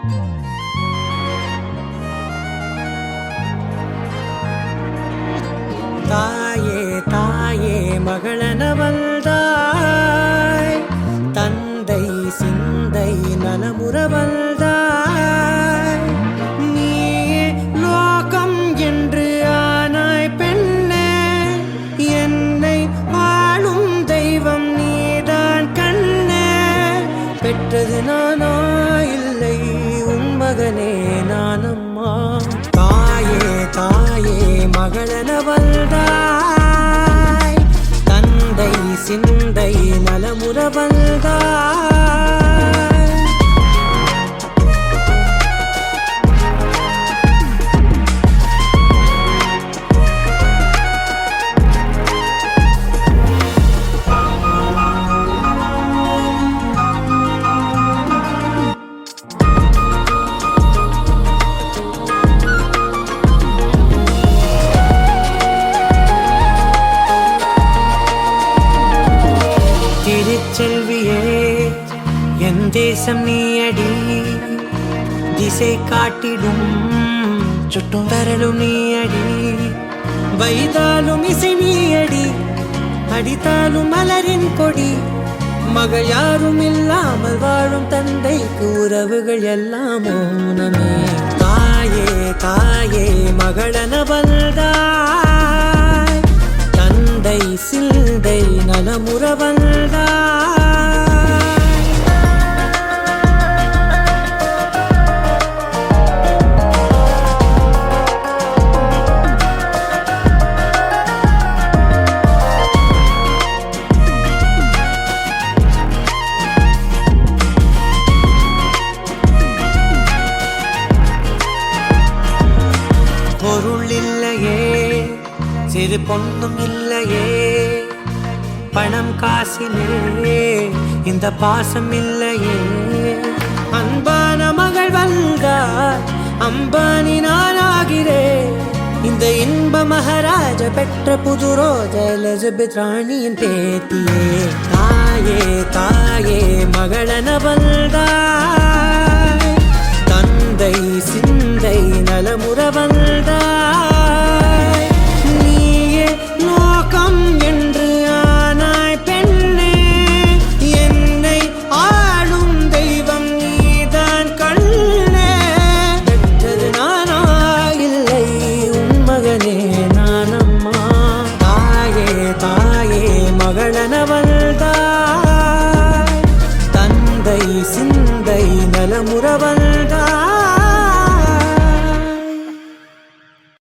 தாயே தாயே மகளனவள்தாய், தந்தை சிந்தை நலமுறவள்தாய். நீயே லோகம் என்று ஆனாய் பெண்ணே, என்னை வாழும் தெய்வம் நீதான் கண்ணே. பெற்றது நானா இல்லை உன் மகனே நானம்மா. தாயே தாயே மகளனவள்தாய், தந்தை சிந்தை நலமுறவள்தாய். திருச்செல்வியே என் தேசம் நீயடி, திசை காட்டிடும் சுட்டும் வரலும் நீயடி. வைதாலும் இசை நீயடி, அடித்தாலும் மலரின் கொடி. மகள் யாரும் இல்லாமல் வாழும் தந்தைக்கு உறவுகள் எல்லாம் மௌனமே. தாயே தாயே மகளனவள்தாய், தந்தை சிந்தை நலமுறவள்தாய். பொருள் இல்லையே, சிறு பொண்ணும் இல்லையே, பணம் காசிலே இந்த பாசம் இல்லையே. அன்பான மகள் வந்தார், அம்பானி நானாகிறேன். இந்த இன்ப மகாராஜ பெற்ற புது ரோஜ எலிசபெத் ராணியின் பேத்தியே. தாயே தாயே மகளனவள்தாய், தந்தை சிந்தை நலமுறவள்தாய்.